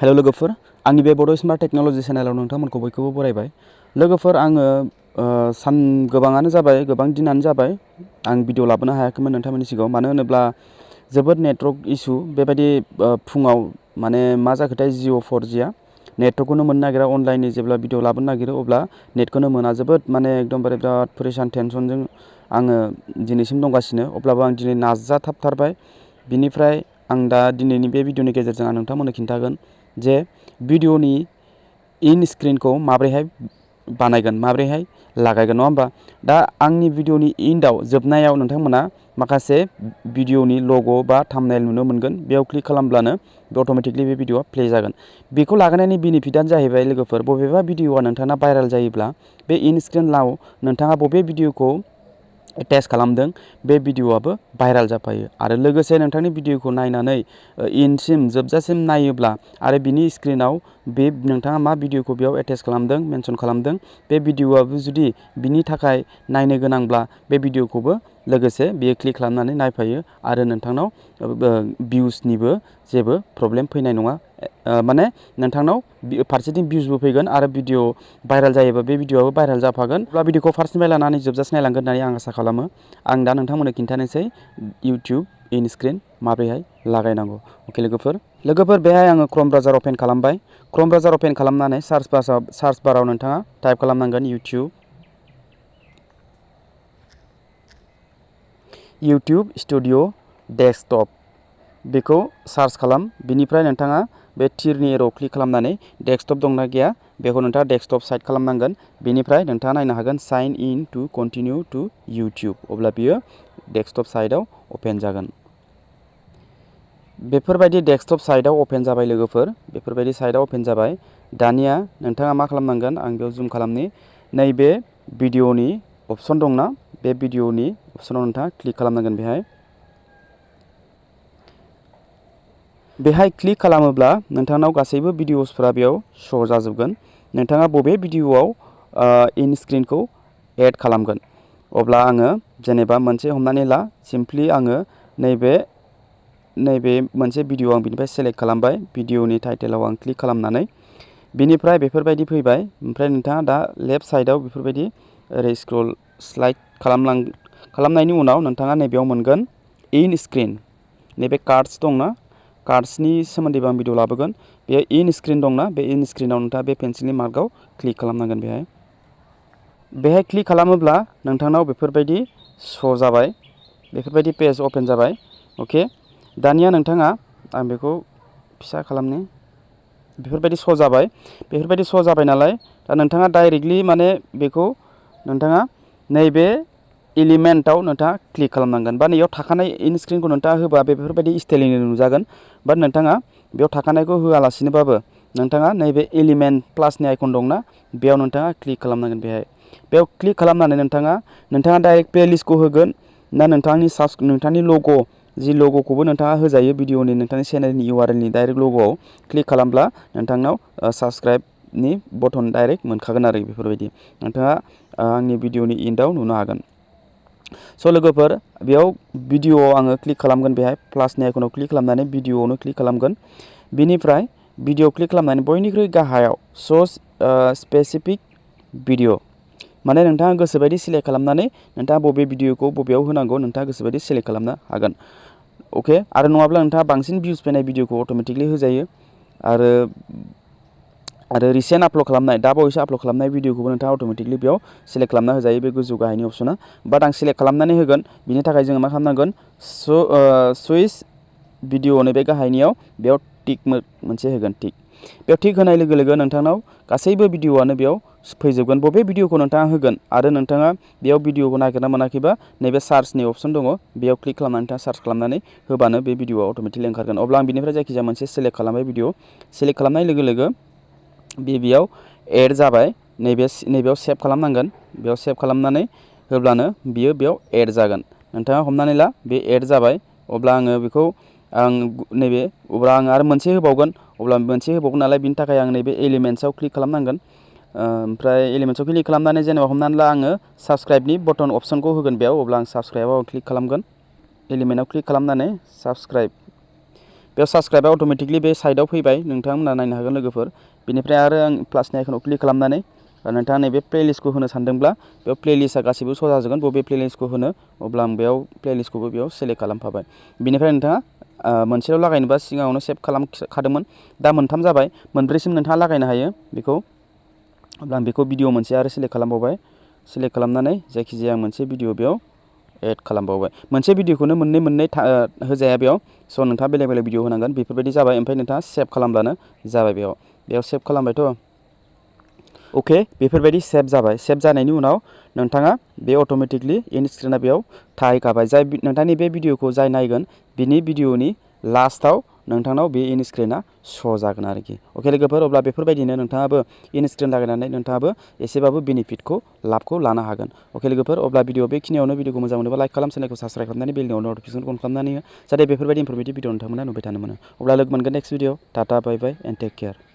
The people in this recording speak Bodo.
हेलो लोगोफोर आंनि बे बड टेक्नोलॉजी चेनेलाव नोंथांमोनखौ बयखौबो बरायबाय। लोगोफोर आङो सान गोबाङानो जाबाय गोबां दिनानो जाबाय आं भिडिअ लाबोनो हायाखैमोन नोंथांमोननि सिगाङाव, मानो होनोब्ला जोबोद नेटवर्क इसु बेबायदि फुङाव माने मा जाखोथाय जिअ 4Gआ नेटवर्कखौनो मोननो नागिरा। अनलाइननि जेब्ला भिडिअ लाबोनो नागिरो अब्ला नेटखौनो मोना, जोबोद माने एकदमबारे बिराद परेशान टेनसनजों आङो दिनैसिम दंगासिनो। अब्लाबो आं दिनै नाजाथाबथारबाय। बिनिफ्राय आं दा दिनैनि बे भिडिअनि गेजेरजों आं नोंथांमोननो खिन्थागोन जे भिडिअनि इन स्क्रिनखौ माबोरैहाय बानायगोन, माबोरैहाय लागायगोन, नङा होमबा। दा आंनि भिडिअनि इन्डआव जोबनायाव नोंथांमोना माखासे भिडिअनि लग' बा थाम्बनेल नुनो मोनगोन। बेयाव क्लिक खालामब्लानो अट'मेटिकलि बे भिडिअआ प्ले जागोन। बेखौ लागायनायनि बेनिफिटआनो जाहैबाय लोगोफोर, बबेबा भिडिअआ नोंथाङा भाइरेल जायोब्ला बे इन स्क्रिनाव नोंथाङा बबे भिडिअखौ एटेच खालामदों बे भिडिअआबो भाइरेल जाफायो। आरो लोगोसे नोंथांनि भिडिअखौ नायनानै इनसिम जोबजासिम नायोब्ला आरो बिनि स्क्रिनाव बे नोंथाङा मा भिडिअखौ बेयाव एटेच खालामदों, मेनसन खालामदों, बे भिडिअआबो जुदि बिनि थाखाय नायनो गोनांब्ला बे भिडिअखौबो लोगोसे बियो क्लिक खालामनानै नायफायो आरो नोंथांनाव भिउसनिबो जेबो प्रब्लेम फैनाय नङा। माने नोंथांनाव फारसेथिं भिउसबो फैगोन आरो भिडिअ भाइरेल जायोबा बे भिडिअआबो भाइरेल जाफागोन। अब्ला भिडिअखौ फार्स्टनिफ्राय लानानै जोबजासिम नायलांगोन होननानै आं आसा खालामो। आं दा नोंथांमोननो खिन्थानोसै इउटिउब इन स्क्रिन माबोरैहाय लागायनांगौ। अके लोगोफोर बेहाय आङो क्रम ब्राउजार अपेन खालामबाय। क्रम ब्राउजार अपेन खालामनानै सार्च बाराव नोंथाङा टाइप खालामनांगोन इउटिउब स्टुडिअ डेस्कटप, बेखौ सार्च खालाम। बिनिफ्राय नोंथाङा बे थिरनि एर'आव क्लिक खालामनानै डेस्कटप दंना गैया बेखौ नोंथाङा डेस्कटप साइड खालामनांगोन। बेनिफ्राय नोंथाङा नायनो हागोन sign in to continue to YouTube, अब्ला बियो डेस्कटप साइडआव अपेन जागोन। बेफोरबायदि डेस्कटप साइडआव अपेन जाबाय लोगोफोर, बेफोरबायदि साइडआव अपेन जाबाय। दानिया नोंथाङा मा खालामनांगोन, आं बेयाव जुम खालामनि, नैबे भिडिअनि अपसन दंना, बे भिडिअनि अपसनाव नोंथाङा क्लिक खालामनांगोन। बेहाय क्लिक खालामोब्ला नोंथांनाव गासैबो भिडिअसफोरा बेयाव श' जाजोबगोन। नोंथाङा बबे भिडिअआव इन स्क्रिनखौ एड खालामगोन। अब्ला आङो जेनेबा मोनसे हमनानै ला, सिम्पलि आङो नैबे मोनसे भिडिअ आं बिनिफ्राय सेलेक्ट खालामबाय। भिडिअनि टाइटेलाव आं क्लिक खालामनानै बिनिफ्राय बेफोरबायदि फैबाय। ओमफ्राय नोंथाङा दा लेफ्ट साइडआव बेफोरबायदि ओरै स्क्रल स्लाइड खालामनायनि उनाव नोंथाङा नैबेयाव मोनगोन इन स्क्रिन, नैबे कार्ड्स दंना, कार्ड्सनि सोमोन्दैबो आं भिडिअ लाबोगोन। बेयो इन स्क्रिन दंना, बे इन स्क्रिनाव नोंथाङा बे पेन्सिलनि मार्कआव क्लिक खालामनांगोन। बेहाय क्लिक खालामोब्ला नोंथांनाव बेफोरबायदि श' जाबाय, बेफोरबायदि पेज अपेन जाबाय। अके, दानिया नोंथाङा, आं बेखौ फिसा खालामनि, बेफोरबायदि श' जाबाय। बेफोरबायदि श' जाबाय नालाय, दा नोंथाङा डाइरेक्टलि माने बेखौ नोंथाङा नैबे एलिमेन्टआव नोंथाङा क्लिक खालामनांगोन, बा नैयाव थाखानाय इन स्क्रिनखौ नोंथाङा होबा बेफोरबायदि स्टाइलनि नुजागोन। बाट नोंथाङा बेयाव थाखानायखौ होआलासिनोबाबो नोंथाङा नैबे एलिमेन्ट प्लासनि आइकन दंना, बेयाव नोंथाङा क्लिक खालामनांगोन। बेयाव क्लिक खालामनानै नोंथाङा डाइरेक्ट प्लेलिस्टखौ होगोन ना नोंथांनि लग', जि लग'खौबो नोंथाङा होजायो भिडिअनि, नोंथांनि चेनेलनि URLनि डाइरेक्ट लग'आव क्लिक खालामब्ला नोंथांनाव साबस्क्राइबनि बटन डाइरेक्ट मोनखागोन आरो बेफोरबायदि नोंथाङा आंनि भिडिअनि इन्डआव नुनो हागोन। स' लोगोफोर, बेयाव भिडिअआव आङो क्लिक खालामगोन। बेहाय प्लासनि आइकनाव क्लिक खालामनानै भिडिअआवनो क्लिक खालामगोन। बिनिफ्राय भिडिअ क्लिक खालामनानै बयनिख्रुइ गाहायाव स्पेसिफिक भिडिअ, माने नोंथाङा गोसोबायदि सिलेक्ट खालामनानै नोंथाङा बबे भिडिअखौ बबेयाव होनांगौ नोंथाङा गोसोबायदि सिलेक्ट खालामनो हागोन। अके, आरो नङाब्ला नोंथाङा बांसिन भिउस फैनाय भिडिअखौ अट'मेटिकलि होजायो। आरो रिसेन्ट आपल'ड खालामनाय, दा बावैसो आपल'ड खालामनाय भिडिअखौबो नोंथाङा अट'मेटिकलि बेयाव सिलेक्ट खालामना होजायो, बे गोजौ गाहायनि अपसना। बाट आं सिलेक्ट खालामनानै होगोन, बिनि थाखाय जोङो मा खालामनांगोन, सुइस भिडिअ नैबे गाहायनियाव बेयाव टिक मोनसे होगोन। बेयाव टिक होनाय लोगो लोगो नोंथांनाव गासैबो भिडिअआनो बेयाव फैजोबगोन, बबे भिडिअखौ नोंथाङा होगोन। आरो नोंथाङा बेयाव भिडिअखौ नागिरना मोनाखैबा नैबे सार्चनि अपसन दङ, बेयाव क्लिक खालामनानै नोंथाङा सार्च खालामनानै होबानो बे भिडिअआ अट'मेटिकलि ओंखारगोन। अब्ला आं बिनिफ्राय जायखिजाया मोनसे सेलेक्ट खालामबाय, भिडिअ सेलेक्ट खालामनाय लोगो लोगो बेयाव एड जाबाय। नैबेयाव सेभ खालामनांगोन, बेयाव सेभ खालामनानै होब्लानो बियो बेयाव एड जागोन। नोंथाङा हमनानै ला बे एड जाबाय, अब्ला आङो बेखौ अब्ला आं आरो मोनसे होबावगोन, नालाय बिनि थाखाय आं नैबे एलिमेन्ट्सआव क्लिक खालामनांगोन। ओमफ्राय एलिमेन्ट्सआव क्लिक खालामनानै जेनेबा हमनानै ला आङो साबस्क्राइबनि बटन अपसनखौ होगोन बेयाव, अब्ला आं साबस्क्राइबाव क्लिक खालामगोन। एलिमेन्टआव क्लिक खालामनानै साबस्क्राइब, बेयाव साबस्क्राइबा अट'मेटिकलि बे साइडआव फैबाय नोंथांमोना नायनो हागोन लोगोफोर बेनिफ्राय आरो आं प्लासनि आइकनाव क्लिक खालामनानै नोंथाङा नैबे प्लेलिस्टखौ होनो सानदोंब्ला बेयाव प्लेलिस्टआ गासिबो श' जाजोबगोन बबे प्लेलिस्टखौ होनो अब्ला आं बेयाव प्लेलिस्टखौबो बेयाव सेलेक्ट खालामफाबाय बेनिफ्राय नोंथाङा मोनसेल' लागायनोबा सिगाङावनो सेभ खालामखादोंमोन दा मोनथाम जाबाय मोनब्रैसिम नोंथाङा लागायनो हायो बेखौ अब्ला आं बेखौ भिडिअ मोनसे आरो सेलेक्ट खालामबावबाय सेलेक्ट खालामनानै जायखिजाया मोनसे भिडिअ बेयाव एड खालामबावबाय मोनसे भिडिअखौनो मोननै होजाया बेयाव स' नोंथाङा बेलेग बेलेग भिडिअ होनांगोन बेफोरबायदि जाबाय ओमफ्राय नोंथाङा सेभ खालामब्लानो जाबाय बेयाव सेभ खालामबायथ' अके बेफोरबायदि सेभ जाबाय सेभ जानायनि उनाव नोंथाङा बे अट'मेटिकलि इन स्क्रिना बेयाव थाहैखाबाय जाय नोंथांनि बे भिडिअखौ जाय नायगोन बिनि भिडिअनि लास्टआव नोंथांनाव बे इन स्क्रिना श' जागोन आरोखि अके लोगोफोर अब्ला बेफोरबायदिनो नोंथाङाबो इन स्क्रिन लागायनानै नोंथाङाबो एसेबाबो बेनिफिटखौ लाबखौ लानो हागोन अके लोगोफोर अब्ला बेखिनियावनो भिडिअखौ मोजां मोनोबा लाइक खालाम चेनेलखौ साबस्क्राइब खालामनानै बेलनि नटिफिकेसन अन खालामनानै हो जाहाथे बेफोरबायदि इनफरमेटिभ भिडिअ नोंथांमोना नुबाय थानो मोनो अब्ला लोगो मोनगोन next video tata bye bye and take care